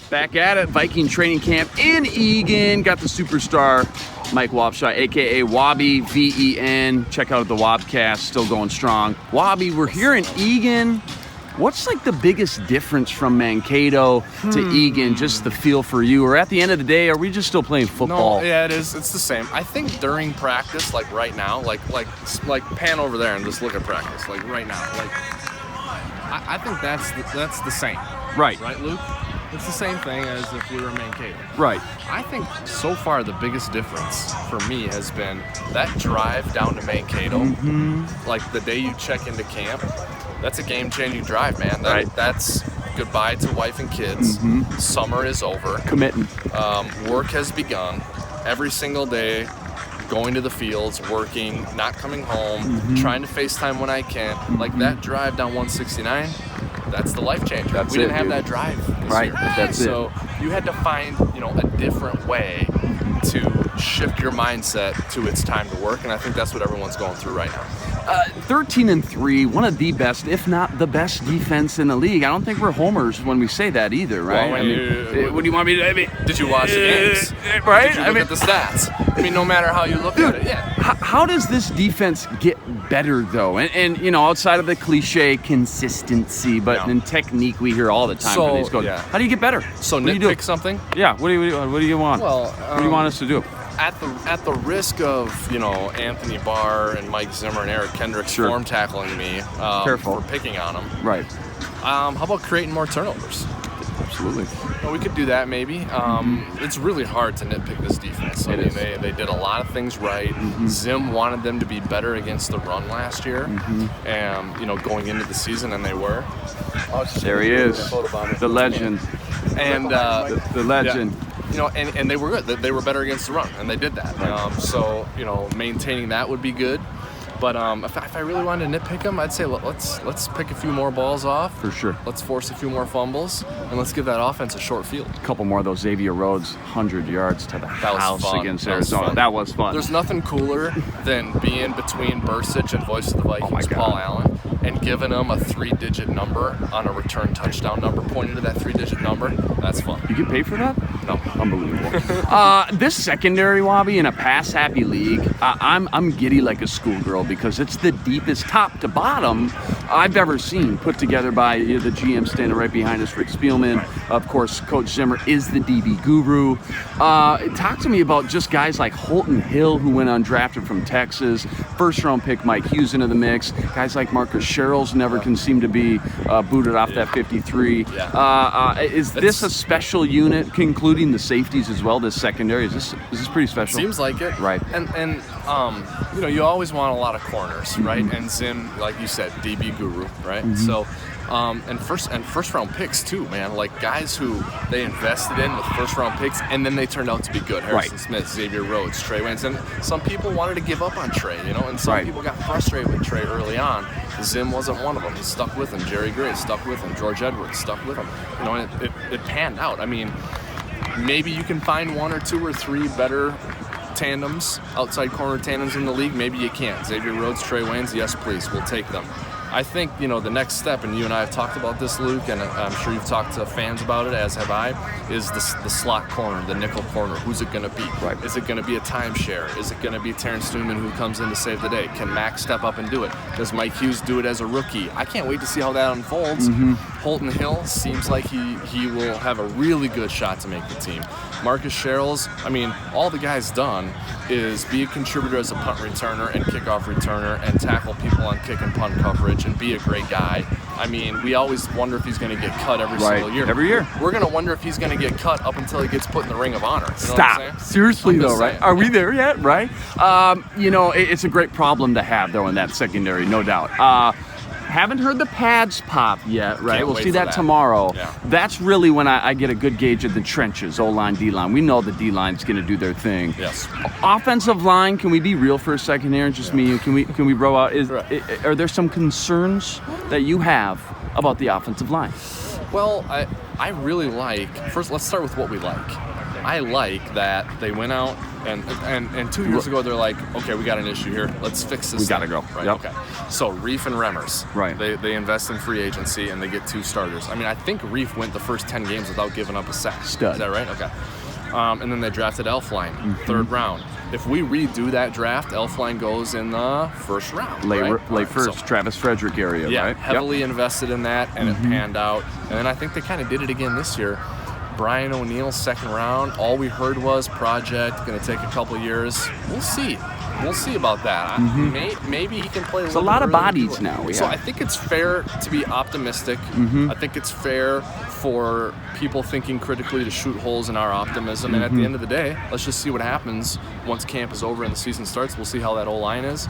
Back at it, Viking training camp in Eagan. Got the superstar Mike Wobschall, a.k.a. Wobby, V-E-N. Check out the Wobcast, still going strong. Wobby, we're here in Eagan. What's like the biggest difference from Mankato to Eagan, just the feel for you? Or at the end of the day, are we just still playing football? No, yeah, it is. It's the same. I think during practice, like right now, like pan over there and just look at practice, like right now. Like I think that's the same. Right. Right, Luke? It's the same thing as if we were Mankato. Right. I think so far the biggest difference for me has been that drive down to Mankato. Like the day you check into camp, that's a game-changing drive, man. That's goodbye to wife and kids. Summer is over. Committing. Work has begun. Every single day, going to the fields, working, not coming home, trying to FaceTime when I can. Like that drive down 169, that's the life changer. We didn't have that drive this year. That's so you had to find, a different way to shift your mindset to it's time to work, and I think that's what everyone's going through right now. 13-3, one of the best, if not the best defense in the league. I don't think we're homers when we say that either, right? Well, what do you want me to? Did you watch the games? Right? Did you look at the stats? I mean, no matter how you look at it, yeah. How does this defense get better, though? And outside of the cliche consistency, but in technique we hear all the time from these coaches. Yeah. How do you get better? So nitpick something? Yeah. What do you want? Well, what do you want us to do? At the risk of Anthony Barr and Mike Zimmer and Eric Kendricks form tackling me for picking on them. Right. How about creating more turnovers? Absolutely. Well, we could do that maybe. It's really hard to nitpick this defense. They did a lot of things right. Zim wanted them to be better against the run last year, and going into the season, and they were. There he is, the legend, and the legend. Yeah. And they were good. They were better against the run, and they did that. Right. Maintaining that would be good. But if I really wanted to nitpick them, I'd say let's pick a few more balls off. For sure. Let's force a few more fumbles, and let's give that offense a short field. A couple more of those Xavier Rhodes 100 yards to the house against Arizona. That was fun. There's nothing cooler than being between Bursich and voice of the Vikings, Paul Allen, and giving them a 3-digit number on a return touchdown number, pointing to that 3-digit number. That's fun. You get paid for that? No. Unbelievable. This secondary, Wobby, in a pass-happy league, I'm giddy like a schoolgirl because it's the deepest top to bottom I've ever seen, put together by the GM standing right behind us, Rick Spielman. Of course, Coach Zimmer is the DB guru. Talk to me about just guys like Holton Hill, who went undrafted from Texas, first-round pick Mike Hughes into the mix, guys like Marcus Sherrills never can seem to be booted off that 53. Is this a special unit, including the safeties as well, this secondary? Is this pretty special? Seems like it. Right. And you always want a lot of corners, right? And Zim, like you said, DB guru, right? So, and first round picks too, man. Like guys who they invested in with first round picks, and then they turned out to be good. Harrison Smith, Xavier Rhodes, Trey Waynes, and some people wanted to give up on Trey, and some people got frustrated with Trey early on. Zim wasn't one of them. He stuck with him. Jerry Gray stuck with him. George Edwards stuck with him. And it panned out. I mean, maybe you can find one or two or three better tandems, outside corner tandems in the league. Maybe you can't. Xavier Rhodes, Trey Waynes, yes, please, we'll take them. I think, the next step, and you and I have talked about this, Luke, and I'm sure you've talked to fans about it, as have I, is the slot corner, the nickel corner. Who's it going to be? Right. Is it going to be a timeshare? Is it going to be Terrence Newman who comes in to save the day? Can Max step up and do it? Does Mike Hughes do it as a rookie? I can't wait to see how that unfolds. Holton Hill seems like he will have a really good shot to make the team. Marcus Sherrills, I mean, all the guy's done is be a contributor as a punt returner and kickoff returner and tackle people on kick and punt coverage and be a great guy. I mean, we always wonder if he's going to get cut every single year. Every year. We're going to wonder if he's going to get cut up until he gets put in the Ring of Honor. You know Stop. Seriously, though, right? Are we there yet, right? It's a great problem to have, though, in that secondary, no doubt. Haven't heard the pads pop yet, right? We'll see that tomorrow. Yeah. That's really when I get a good gauge of the trenches, O-line, D-line. We know the D-line's going to do their thing. Yes. Offensive line, can we be real for a second here? Just me. Can we roll out? Are there some concerns that you have about the offensive line? Well, I really like, first let's start with what we like. I like that they went out and 2 years ago they're like, okay, we got an issue here. Let's fix this. We got to go. Right. Yep. Okay. So Reef and Remmers. Right. They invest in free agency and they get 2 starters. I mean, I think Reef went the first 10 games without giving up a sack. Stud. Is that right? Okay. And then they drafted Elfline, 3rd round. If we redo that draft, Elfline goes in the 1st round. Late first, so, Travis Frederick area, yeah, right? Heavily invested in that, and it panned out. And then I think they kind of did it again this year. Brian O'Neill's 2nd round. All we heard was project, going to take a couple years. We'll see. We'll see about that. Maybe he can play. It's a lot of bodies now. So I think it's fair to be optimistic. I think it's fair for people thinking critically to shoot holes in our optimism. And at the end of the day, let's just see what happens once camp is over and the season starts. We'll see how that O-line is.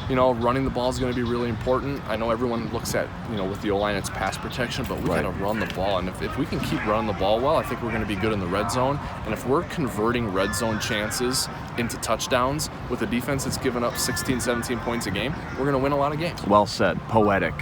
You know, running the ball is going to be really important. I know everyone looks at, with the O-line, it's pass protection, but we got to run the ball. And if we can keep running the ball well, I think we're going to be good in the red zone. And if we're converting red zone chances into touchdowns with a defense that's given up 16, 17 points a game, we're going to win a lot of games. Well said. Poetic.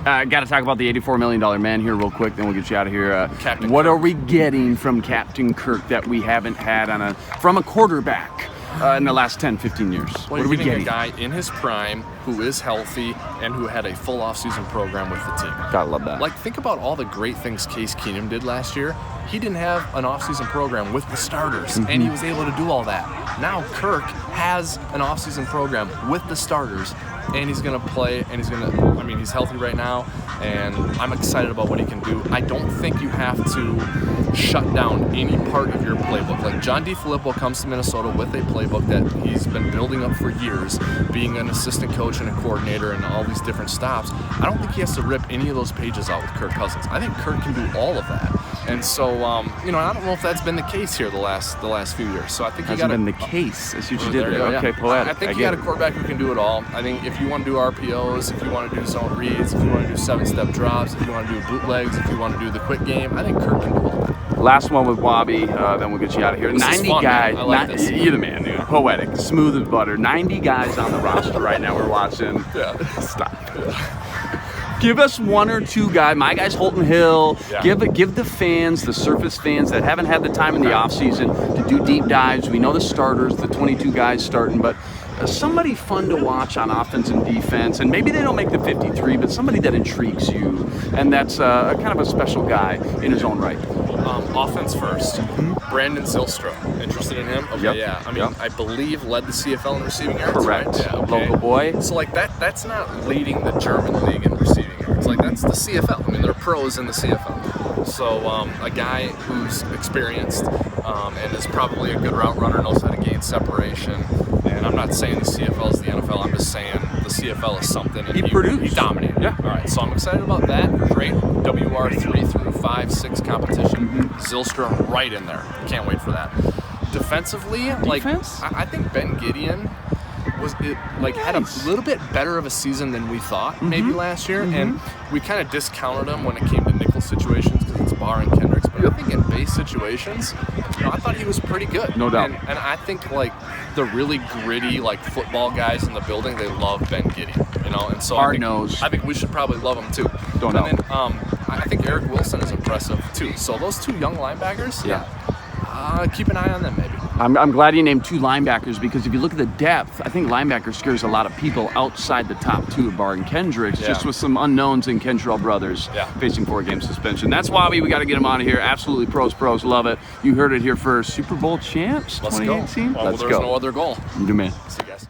Got to talk about the $84 million man here real quick, then we'll get you out of here. Captain what Kirk. are we getting from Captain Kirk that we haven't had from a quarterback in the last 10, 15 years? Well, what are we getting getting? A guy in his prime who is healthy and who had a full offseason program with the team. Gotta love that. Like, think about all the great things Case Keenum did last year. He didn't have an offseason program with the starters, and he was able to do all that. Now Kirk has an offseason program with the starters, and he's going to play, and he's healthy right now, and I'm excited about what he can do. I don't think you have to shut down any part of your playbook. Like, John DeFilippo comes to Minnesota with a playbook that he's been building up for years, being an assistant coach and a coordinator and all these different stops. I don't think he has to rip any of those pages out with Kirk Cousins. I think Kirk can do all of that. And so, I don't know if that's been the case here the last few years. So I think hasn't been the case. That's what you did there. Okay, poetic. I think you got a quarterback who can do it all. I think if you want to do RPOs, if you want to do zone reads, if you want to do 7-step drops, if you want to do bootlegs, if you want to do the quick game, I think Kirk can do all that. Last one with Wobby, then we'll get you out of here. This 90 is fun, guys. man. I like this. You're the man, dude. Poetic, smooth as butter. 90 guys on the roster right now. We're watching. Yeah. Stop. Give us 1 or 2 guys. My guy's Holton Hill. Yeah. Give the fans, the surface fans that haven't had the time in the offseason to do deep dives. We know the starters, the 22 guys starting, but somebody fun to watch on offense and defense, and maybe they don't make the 53, but somebody that intrigues you, and that's kind of a special guy in his own right. Offense first. Brandon Zylstra. Interested in him? Okay, Yep. yeah. I believe led the CFL in receiving yards. Correct. Right? Yeah, okay. Local boy. So that's not leading the German league in receiving yards. Like, that's the CFL. I mean, they're pros in the CFL. So a guy who's experienced and is probably a good route runner, knows how to gain separation. And I'm not saying the CFL is the NFL. I'm just saying the CFL is something. And He produced. He dominated. Yeah. All right. So I'm excited about that. Great WR 3 through 5, 6 competition. Zylstra right in there. Can't wait for that. Defensively, Defense? I think Ben Gideon had a little bit better of a season than we thought maybe last year, and we kind of discounted him when it came to nickel situations because it's Barr and Kendricks. But I think in base situations, I thought he was pretty good. No doubt. And I think the really gritty football guys in the building, they love Ben Gideon. And so I think we should probably love him too. Don't know. And then I think Eric Wilson is impressive too. So those 2 young linebackers, keep an eye on them maybe. I'm glad you named 2 linebackers, because if you look at the depth, I think linebacker scares a lot of people outside the top 2 of Barr and Kendricks, just with some unknowns in Kentrell brothers facing 4-game suspension. That's Wobby. We got to get him out of here. Absolutely pros. Love it. You heard it here first. Super Bowl champs 2018. Let's go. Well, there's no other goal. You do, man. See you guys.